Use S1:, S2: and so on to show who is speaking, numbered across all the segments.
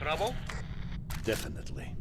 S1: Trouble?
S2: Definitely.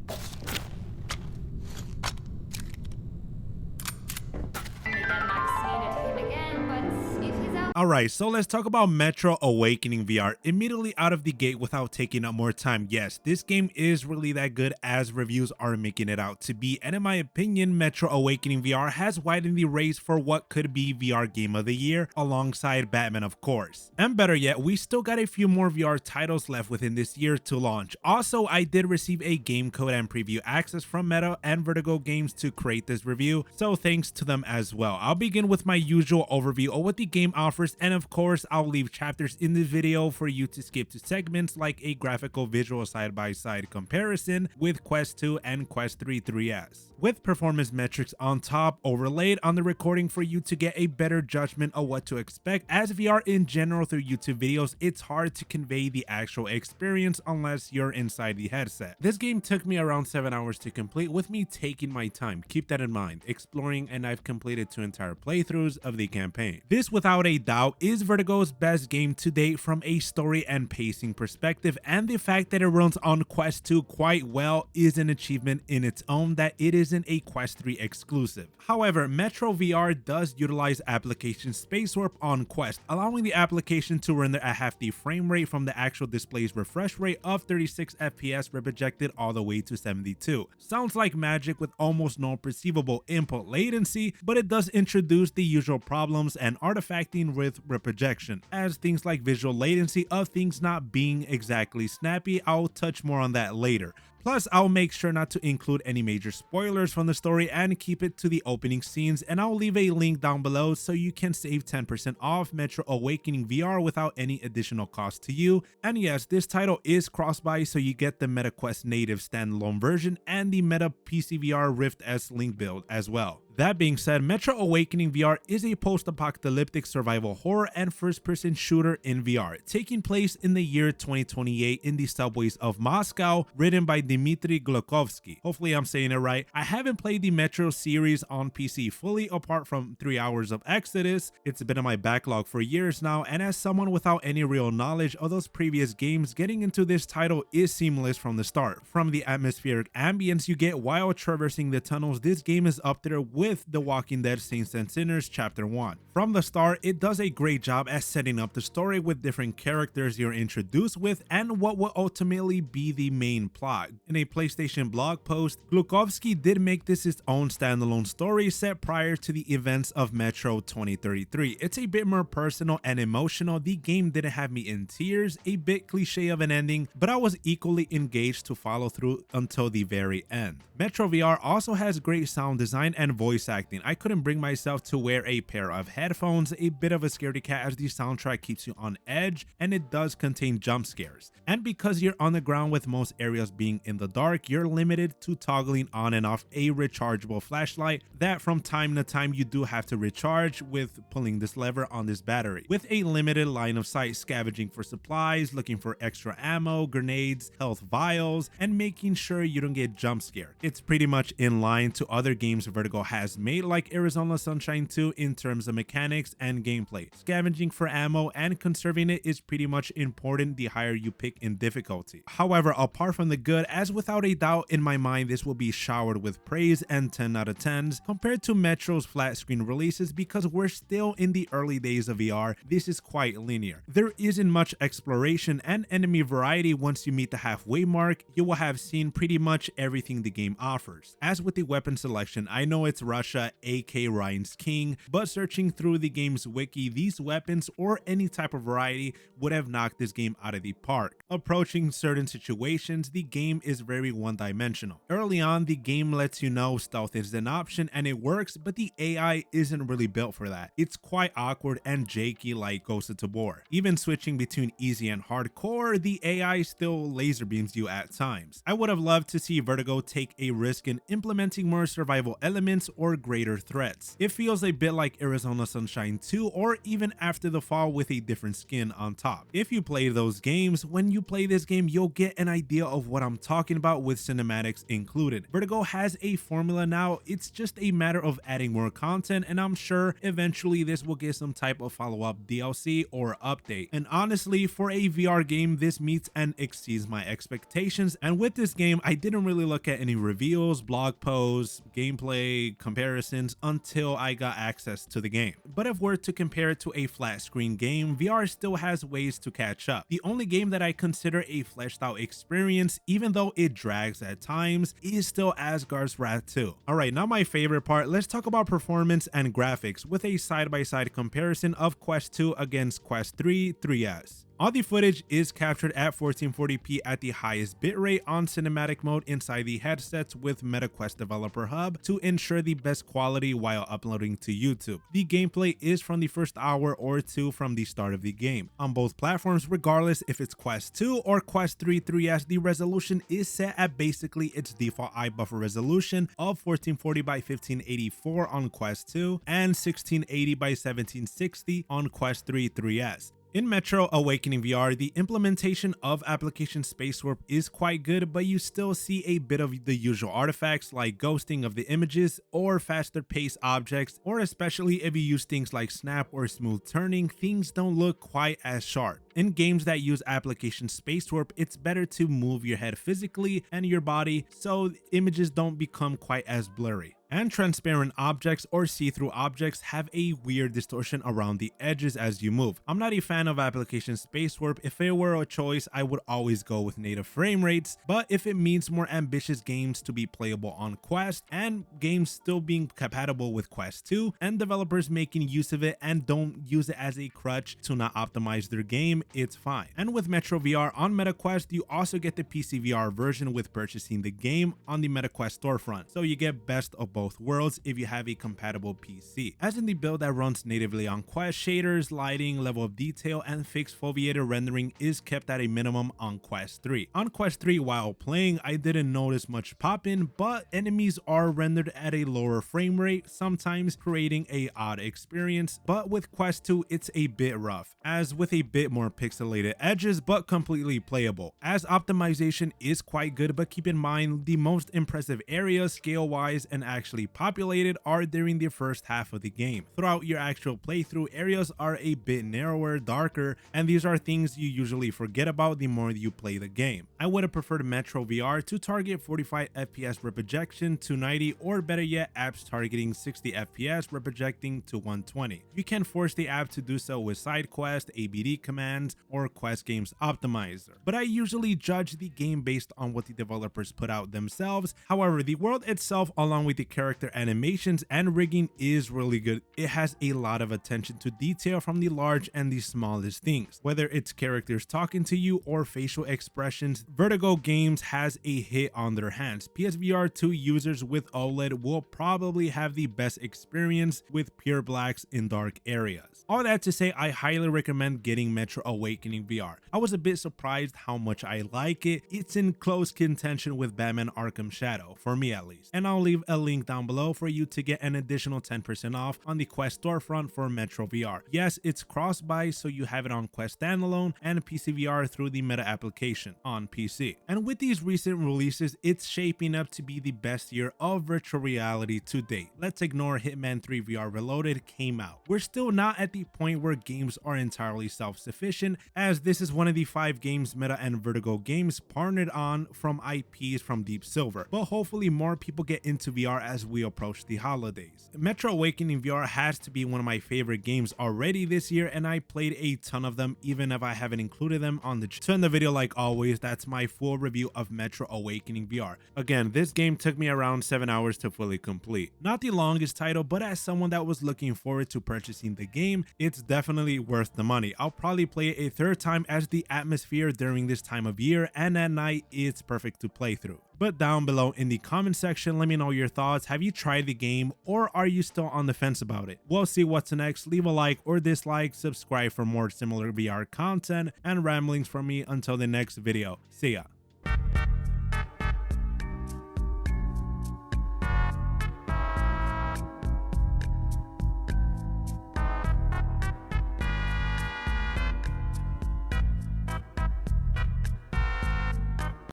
S3: Alright, so let's talk about Metro Awakening VR immediately out of the gate without taking up more time. Yes, this game is really that good as reviews are making it out to be, and in my opinion, Metro Awakening VR has widened the race for what could be VR Game of the Year, alongside Batman of course. And better yet, we still got a few more VR titles left within this year to launch. Also, I did receive a game code and preview access from Meta and Vertigo Games to create this review, so thanks to them as well. I'll begin with my usual overview of what the game offers, and of course I'll leave chapters in this video for you to skip to segments like a graphical visual side-by-side comparison with Quest 2 and Quest 3 3S, with performance metrics on top overlaid on the recording for you to get a better judgment of what to expect, as VR in general through YouTube videos it's hard to convey the actual experience unless you're inside the headset. This game took me around 7 hours to complete, with me taking my time, keep that in mind, exploring, and I've completed 2 entire playthroughs of the campaign. This without a doubt is Vertigo's best game to date from a story and pacing perspective, and the fact that it runs on Quest 2 quite well is an achievement in its own that it isn't a Quest 3 exclusive. However, Metro VR does utilize application space warp on Quest, allowing the application to render at half the frame rate from the actual display's refresh rate of 36 FPS projected all the way to 72. Sounds like magic with almost no perceivable input latency, but it does introduce the usual problems and artifacting with reprojection, as things like visual latency of things not being exactly snappy. I'll touch more on that later. Plus, I'll make sure not to include any major spoilers from the story and keep it to the opening scenes, and I'll leave a link down below so you can save 10% off Metro Awakening VR without any additional cost to you. And yes, this title is cross-buy, so you get the MetaQuest native standalone version and the Meta PCVR Rift S Link build as well. That being said, Metro Awakening VR is a post-apocalyptic survival horror and first-person shooter in VR, taking place in the year 2028 in the subways of Moscow, written by Dmitry Glukhovsky. Hopefully I'm saying it right. I haven't played the Metro series on PC fully apart from 3 hours of Exodus. It's been on my backlog for years now, and as someone without any real knowledge of those previous games, getting into this title is seamless from the start. From the atmospheric ambience you get while traversing the tunnels, this game is up there with The Walking Dead Saints and Sinners Chapter 1. From the start, it does a great job at setting up the story with different characters you're introduced with and what will ultimately be the main plot. In a PlayStation blog post, Glukhovsky did make this its own standalone story set prior to the events of Metro 2033. It's a bit more personal and emotional. The game didn't have me in tears, a bit cliche of an ending, but I was equally engaged to follow through until the very end. Metro VR also has great sound design and voice acting. I couldn't bring myself to wear a pair of headphones, a bit of a scaredy cat as the soundtrack keeps you on edge, and it does contain jump scares. And because you're on the ground with most areas being in the dark, you're limited to toggling on and off a rechargeable flashlight that from time to time you do have to recharge with pulling this lever on this battery, with a limited line of sight, scavenging for supplies, looking for extra ammo, grenades, health vials, and making sure you don't get jump scared. It's pretty much in line to other games Vertigo has made, like Arizona Sunshine 2, in terms of mechanics and gameplay. Scavenging for ammo and conserving it is pretty much important the higher you pick in difficulty. However, apart from the good, as without a doubt in my mind this will be showered with praise and 10 out of 10s compared to Metro's flat screen releases, because we're still in the early days of VR, this is quite linear. There isn't much exploration and enemy variety. Once you meet the halfway mark, you will have seen pretty much everything the game offers. As with the weapon selection, I know it's Russia, AK Ryan's King, but searching through the game's wiki, these weapons or any type of variety would have knocked this game out of the park. Approaching certain situations, the game is very one-dimensional. Early on, the game lets you know stealth is an option and it works, but the AI isn't really built for that. It's quite awkward and janky like Ghost of Tabor. Even switching between easy and hardcore, the AI still laser beams you at times. I would have loved to see Vertigo take a risk in implementing more survival elements or or greater threats. It feels a bit like Arizona Sunshine 2 or even After the Fall with a different skin on top. If you play those games, when you play this game, you'll get an idea of what I'm talking about with cinematics included. Vertigo has a formula now, it's just a matter of adding more content, and I'm sure eventually this will get some type of follow-up DLC or update. And honestly, for a VR game, this meets and exceeds my expectations. And with this game, I didn't really look at any reviews, blog posts, gameplay comparisons until I got access to the game. But if we're to compare it to a flat screen game, VR still has ways to catch up. The only game that I consider a fleshed out experience, even though it drags at times, is still Asgard's Wrath 2. Alright, now my favorite part, let's talk about performance and graphics with a side-by-side comparison of Quest 2 against Quest 3 3S. All the footage is captured at 1440p at the highest bitrate on cinematic mode inside the headsets with MetaQuest Developer Hub to ensure the best quality while uploading to YouTube. The gameplay is from the first hour or two from the start of the game. On both platforms, regardless if it's Quest 2 or Quest 3 3S, the resolution is set at basically its default eye buffer resolution of 1440 by 1584 on Quest 2 and 1680 by 1760 on Quest 3 3S. In Metro Awakening VR, the implementation of application space warp is quite good, but you still see a bit of the usual artifacts like ghosting of the images or faster paced objects, or especially if you use things like snap or smooth turning, things don't look quite as sharp. In games that use application space warp, it's better to move your head physically and your body so images don't become quite as blurry. And transparent objects or see-through objects have a weird distortion around the edges as you move. I'm not a fan of application space warp. If it were a choice, I would always go with native frame rates, but if it means more ambitious games to be playable on Quest and games still being compatible with Quest 2 and developers making use of it and don't use it as a crutch to not optimize their game, it's fine. And with Metro VR on MetaQuest, you also get the PCVR version with purchasing the game on the MetaQuest storefront, so you get best of both worlds if you have a compatible PC. As in the build that runs natively on Quest, shaders, lighting, level of detail, and fixed foveated rendering is kept at a minimum on Quest 3. On Quest 3, while playing, I didn't notice much pop-in, but enemies are rendered at a lower frame rate, sometimes creating a odd experience. But with Quest 2, it's a bit rough, as with a bit more pixelated edges, but completely playable, as optimization is quite good. But keep in mind, the most impressive areas scale-wise and actually populated are during the first half of the game. Throughout your actual playthrough, areas are a bit narrower, darker, and these are things you usually forget about the more you play the game. I would have preferred Metro VR to target 45 FPS rep projection to 90, or better yet, apps targeting 60 FPS rep projecting to 120. You can force the app to do so with side quest, ABD commands, or Quest Games Optimizer, but I usually judge the game based on what the developers put out themselves. However, the world itself, along with the character animations and rigging, is really good. It has a lot of attention to detail from the large and the smallest things, whether it's characters talking to you or facial expressions. Vertigo Games has a hit on their hands. PSVR 2 users with OLED will probably have the best experience with pure blacks in dark areas. All that to say, I highly recommend getting Metro Awakening VR. I was a bit surprised how much I like it. It's in close contention with Batman Arkham Shadow, for me at least. And I'll leave a link down below for you to get an additional 10% off on the Quest storefront for Metro VR. Yes, it's cross-buy, so you have it on Quest standalone and PCVR through the Meta application on PC. And with these recent releases, it's shaping up to be the best year of virtual reality to date. Let's ignore Hitman 3 VR Reloaded came out. We're still not at the point where games are entirely self-sufficient, as this is one of the 5 games Meta and Vertigo Games partnered on from IPs from Deep Silver, but hopefully more people get into VR as we approach the holidays. Metro Awakening VR has to be one of my favorite games already this year, and I played a ton of them even if I haven't included them on the channel. So in the video, like always, that's my full review of Metro Awakening VR. Again, this game took me around 7 hours to fully complete. Not the longest title, but as someone that was looking forward to purchasing the game, it's definitely worth the money. I'll probably play it a third time as the atmosphere during this time of year and at night, it's perfect to play through. But down below in the comment section, let me know your thoughts. Have you tried the game, or are you still on the fence about it? We'll see what's next. Leave a like or dislike, subscribe for more similar VR content and ramblings from me. Until the next video, see ya.